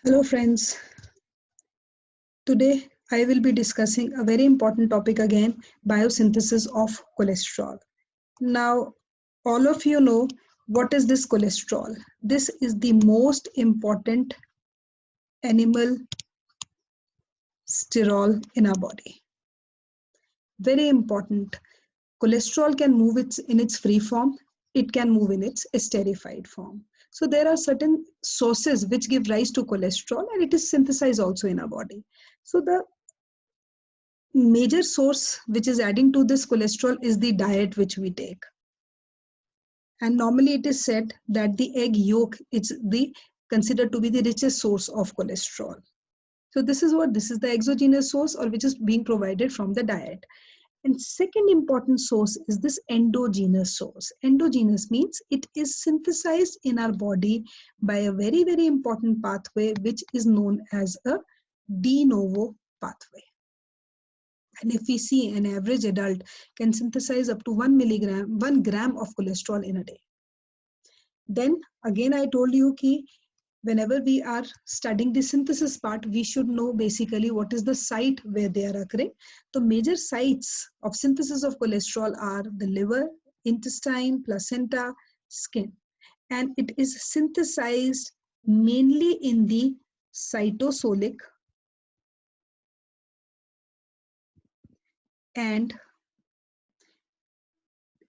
Hello friends, today I will be discussing a very important topic again, biosynthesis of cholesterol. Now, all of you know what is this cholesterol? This is the most important animal sterol in our body. Very important. Cholesterol can move in its free form, it can move in its esterified form. So there are certain sources which give rise to cholesterol and it is synthesized also in our body. So the major source which is adding to this cholesterol is the diet which we take. And normally it is said that the egg yolk is considered to be the richest source of cholesterol. So this is the exogenous source or which is being provided from the diet. And second important source is this endogenous source. Endogenous means it is synthesized in our body by a very, very important pathway which is known as a de novo pathway. And if we see an average adult can synthesize up to 1 gram of cholesterol in a day. Then again, I told you that whenever we are studying the synthesis part, we should know basically what is the site where they are occurring. The major sites of synthesis of cholesterol are the liver, intestine, placenta, skin. And it is synthesized mainly in the cytosolic and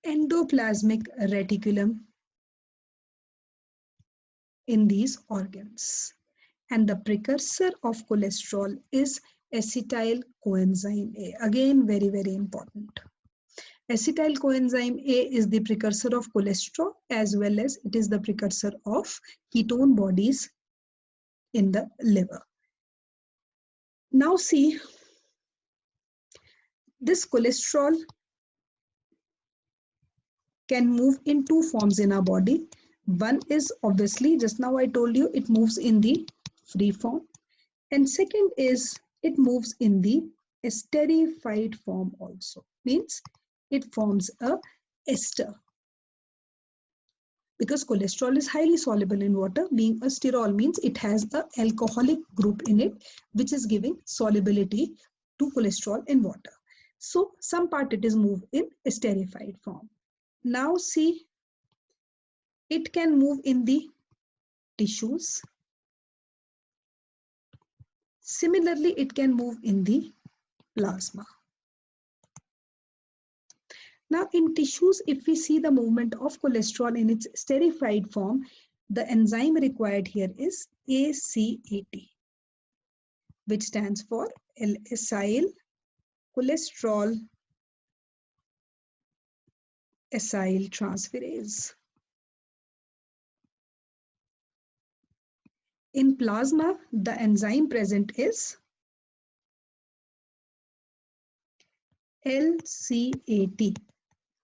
endoplasmic reticulum in these organs. And the precursor of cholesterol is acetyl coenzyme A. Again, very, very important. Acetyl coenzyme A is the precursor of cholesterol as well as it is the precursor of ketone bodies in the liver. Now see, this cholesterol can move in two forms in our body. One is obviously, just now I told you, it moves in the free form. And second is it moves in the esterified form also. Means it forms a ester. Because cholesterol is highly soluble in water, being a sterol means it has an alcoholic group in it, which is giving solubility to cholesterol in water. So some part it is moved in esterified form. Now see, it can move in the tissues. Similarly, it can move in the plasma. Now in tissues, if we see the movement of cholesterol in its esterified form, the enzyme required here is ACAT, which stands for L-acyl cholesterol acyl transferase. In plasma, the enzyme present is LCAT,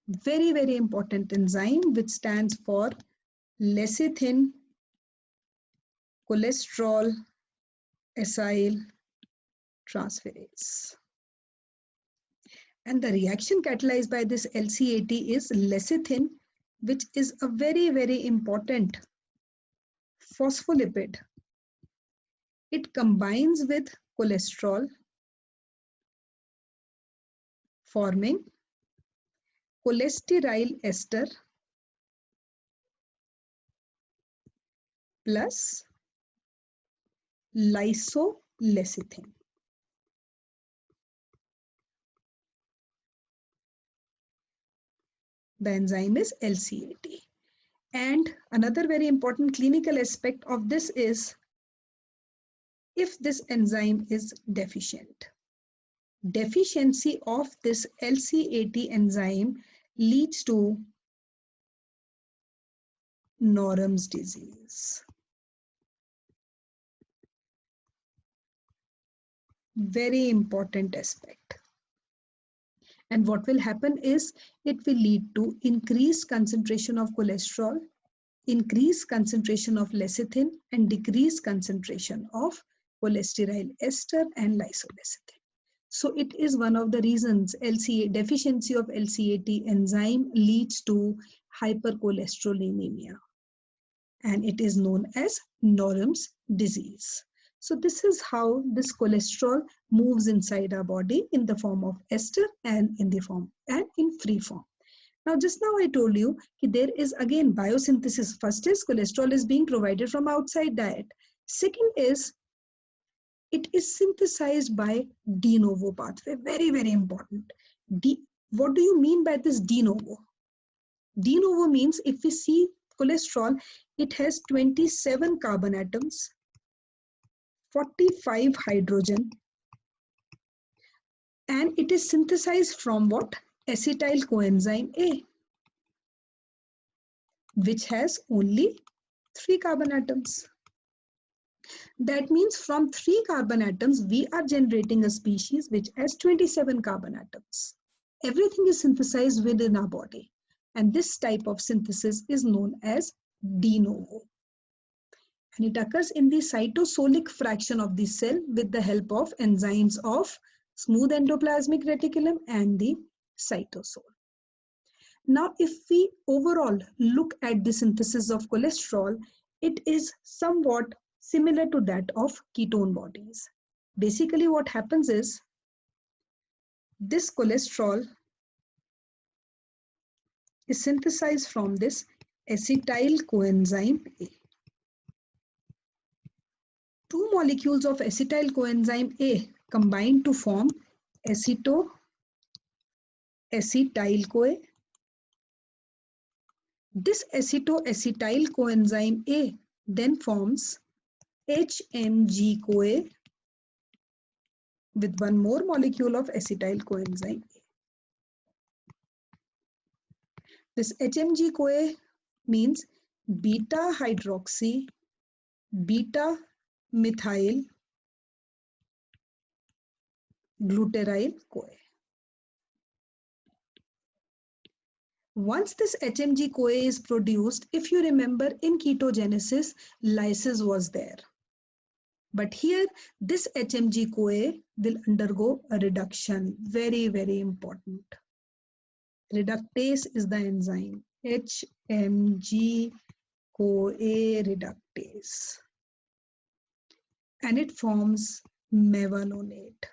very, very important enzyme which stands for lecithin cholesterol acyl transferase. And the reaction catalyzed by this LCAT is lecithin, which is a very, very important phospholipid. It combines with cholesterol, forming cholesterol ester plus lysolecithin. The enzyme is LCAT. And another very important clinical aspect of this is if this enzyme is deficient. Deficiency of this LCAT enzyme leads to Norham's disease. Very important aspect. And what will happen is it will lead to increased concentration of cholesterol, increased concentration of lecithin, and decreased concentration of cholesterol ester and lysolecithin. So it is one of the reasons deficiency of LCAT enzyme leads to hypercholesterolemia. And it is known as Norham's disease. So this is how this cholesterol moves inside our body in the form of ester and in the form and in free form. Now, just now I told you that there is again biosynthesis. First is cholesterol is being provided from outside diet. Second is it is synthesized by de novo pathway. Very, very important. What do you mean by this de novo? De novo means if we see cholesterol, it has 27 carbon atoms, 45 hydrogen, and it is synthesized from what? Acetyl coenzyme A, which has only 3 carbon atoms. That means from 3 carbon atoms, we are generating a species which has 27 carbon atoms. Everything is synthesized within our body. And this type of synthesis is known as de novo. And it occurs in the cytosolic fraction of the cell with the help of enzymes of smooth endoplasmic reticulum and the cytosol. Now, if we overall look at the synthesis of cholesterol, it is somewhat similar to that of ketone bodies. Basically, what happens is this cholesterol is synthesized from this acetyl coenzyme A. Two molecules of acetyl coenzyme A combine to form aceto-acetyl-CoA. This aceto-acetyl coenzyme A then forms HMG-CoA with one more molecule of acetyl coenzyme A. This HMG-CoA means beta hydroxy beta methyl gluteryl CoA. Once this HMG-CoA is produced, if you remember in ketogenesis, lysis was there. But here, this HMG-CoA will undergo a reduction. Very, very important. Reductase is the enzyme. HMG-CoA reductase. And it forms mevalonate.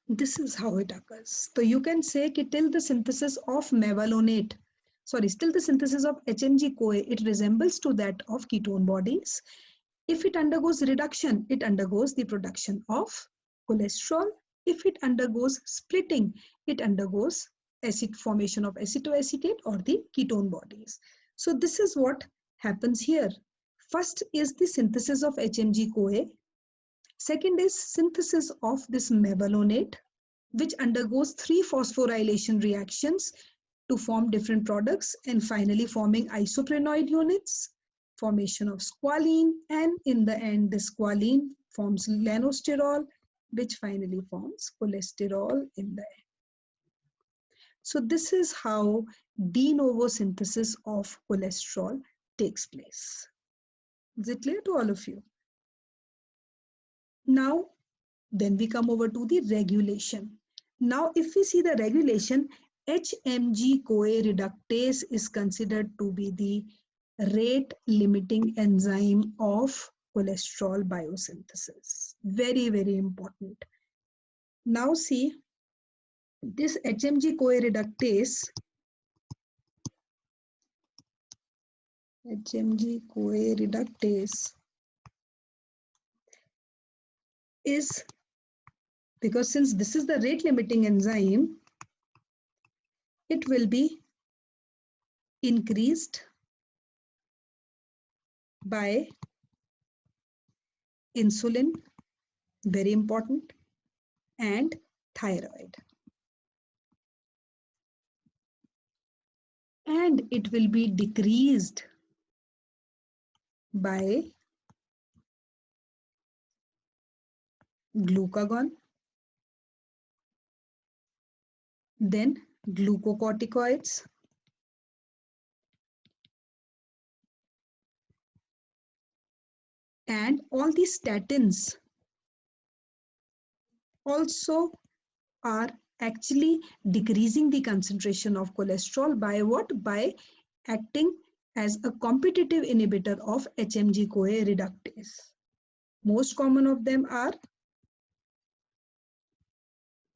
This is how it occurs. So you can say that till the synthesis of mevalonate, still the synthesis of HMG-CoA, it resembles to that of ketone bodies. If it undergoes reduction, it undergoes the production of cholesterol. If it undergoes splitting, it undergoes acid formation of acetoacetate or the ketone bodies. So this is what happens here. First is the synthesis of HMG-CoA. Second is synthesis of this mevalonate, which undergoes 3 phosphorylation reactions to form different products, and finally forming isoprenoid units, formation of squalene, and in the end, the squalene forms lanosterol, which finally forms cholesterol in the end. So this is how de novo synthesis of cholesterol takes place. Is it clear to all of you? Now, then we come over to the regulation. Now, if we see the regulation, HMG-CoA reductase is considered to be the rate-limiting enzyme of cholesterol biosynthesis. Very, very important. Now see, this HMG-CoA reductase, is, because since this is the rate limiting enzyme, it will be increased by insulin, very important, and thyroid. And it will be decreased by glucagon, then glucocorticoids, and all these statins also are actually decreasing the concentration of cholesterol by what? By acting as a competitive inhibitor of HMG-CoA reductase. Most common of them are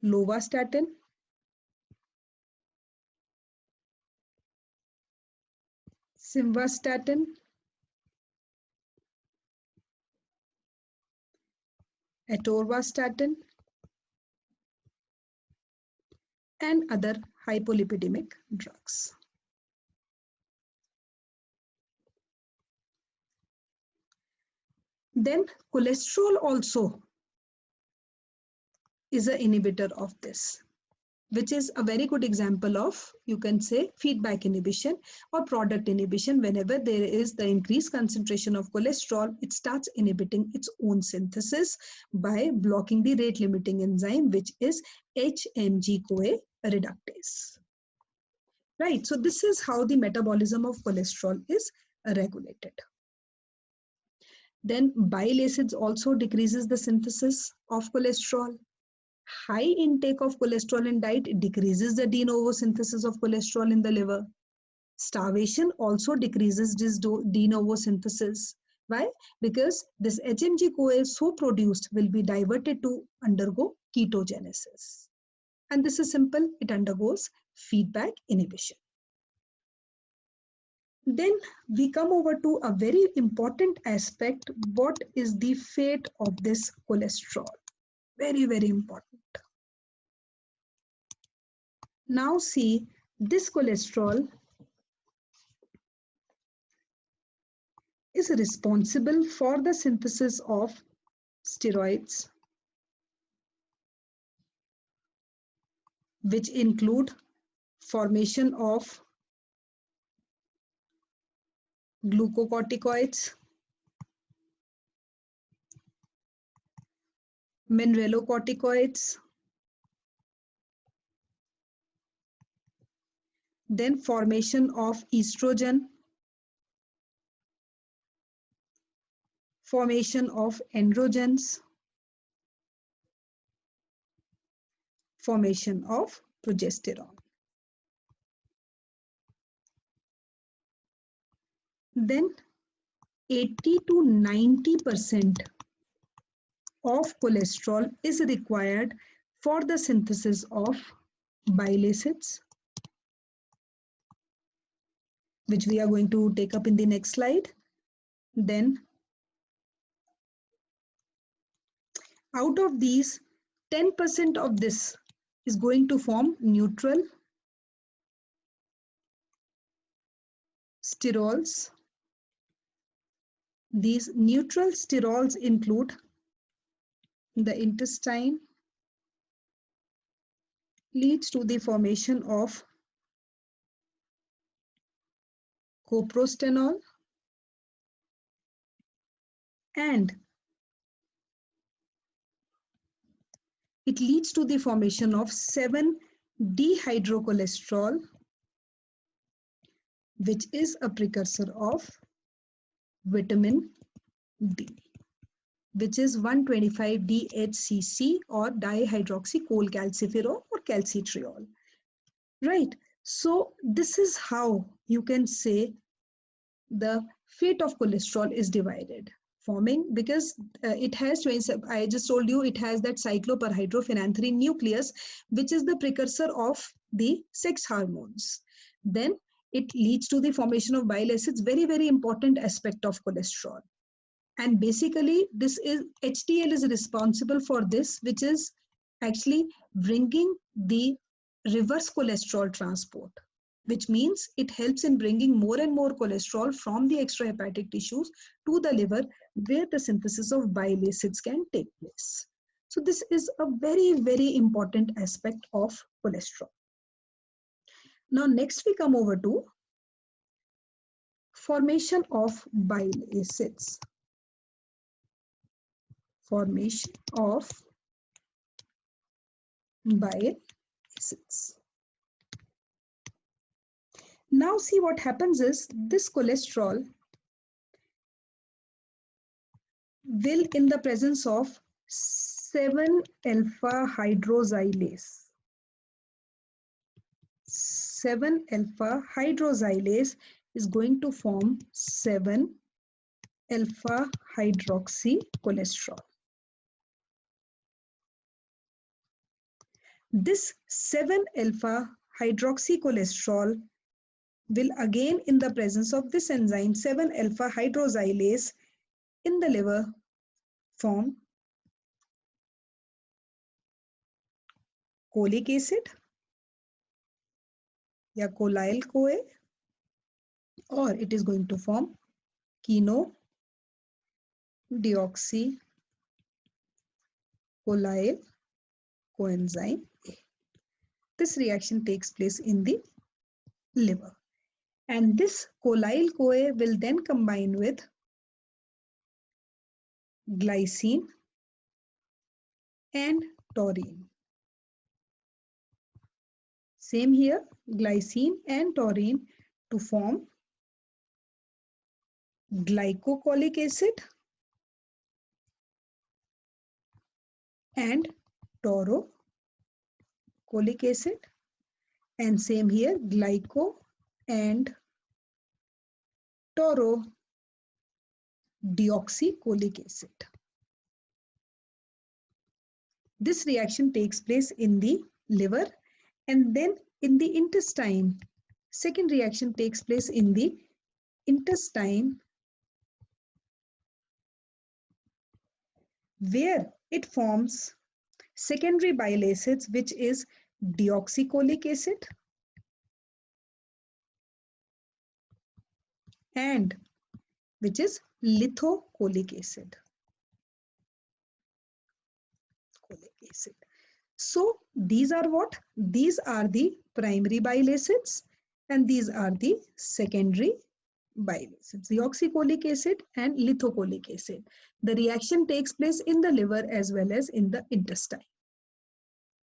lovastatin, simvastatin, atorvastatin, and other hypolipidemic drugs. Then cholesterol also is an inhibitor of this, which is a very good example of, you can say, feedback inhibition or product inhibition. Whenever there is the increased concentration of cholesterol, it starts inhibiting its own synthesis by blocking the rate limiting enzyme, which is HMG-CoA reductase. Right, so this is how the metabolism of cholesterol is regulated. Then bile acids also decreases the synthesis of cholesterol. High intake of cholesterol in diet decreases the de novo synthesis of cholesterol in the liver. Starvation also decreases this de novo synthesis. Why? Because this HMG-CoA so produced will be diverted to undergo ketogenesis. And this is simple, it undergoes feedback inhibition. Then we come over to a very important aspect. What is the fate of this cholesterol? Very, very important. Now see, this cholesterol is responsible for the synthesis of steroids, which include formation of glucocorticoids, mineralocorticoids, then formation of estrogen, formation of androgens, formation of progesterone. Then 80 to 90% of cholesterol is required for the synthesis of bile acids, which we are going to take up in the next slide. Then out of these, 10% of this is going to form neutral sterols. These neutral sterols include the intestine, leads to the formation of coprostanol, and it leads to the formation of 7-dehydrocholesterol, which is a precursor of vitamin D, which is 125-DHCC or dihydroxycholecalciferol or calcitriol. Right. So this is how you can say the fate of cholesterol is divided, forming, because it has, I just told you, it has that cycloperhydrophenanthrene nucleus, which is the precursor of the sex hormones. Then it leads to the formation of bile acids, very, very important aspect of cholesterol. And basically this is, HDL is responsible for this, which is actually bringing the reverse cholesterol transport, which means it helps in bringing more and more cholesterol from the extrahepatic tissues to the liver, where the synthesis of bile acids can take place. So this is a very, very important aspect of cholesterol. Now next we come over to formation of bile acids. Formation of bile acids. Now see, what happens is this cholesterol will, in the presence of 7-alpha hydroxylase, 7-alpha hydroxylase is going to form 7-alpha hydroxy cholesterol. This 7-alpha hydroxy cholesterol will again, in the presence of this enzyme 7-alpha hydroxylase in the liver, form cholic acid या cholyl CoA, or it is going to form chenodeoxy cholyl coenzyme A. This reaction takes place in the liver, and this cholyl CoA will then combine with glycine and taurine. Same here, glycine and taurine to form glycocholic acid and taurocholic acid, and same here, glyco and taurodeoxycholic acid. This reaction takes place in the liver, and then in the intestine, second reaction takes place in the intestine, where it forms secondary bile acids, which is deoxycholic acid and which is lithocholic acid. So these are what? These are the primary bile acids and these are the secondary bile acids, deoxycholic acid and lithocholic acid. The reaction takes place in the liver as well as in the intestine.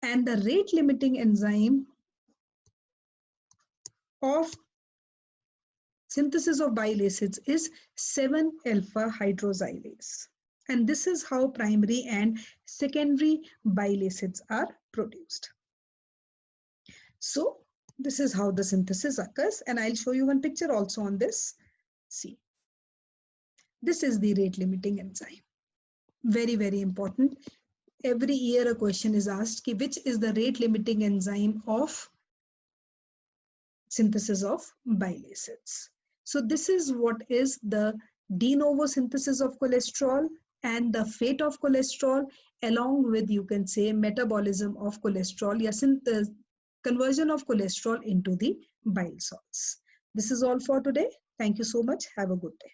And the rate limiting enzyme of synthesis of bile acids is 7-alpha hydroxylase. And this is how primary and secondary bile acids are produced. So this is how the synthesis occurs, and I'll show you one picture also on this. See, this is the rate limiting enzyme. Very, very important. Every year a question is asked, which is the rate limiting enzyme of synthesis of bile acids. So this is what is the de novo synthesis of cholesterol and the fate of cholesterol, along with, you can say, metabolism of cholesterol, the conversion of cholesterol into the bile salts. This is all for today. Thank you so much. Have a good day.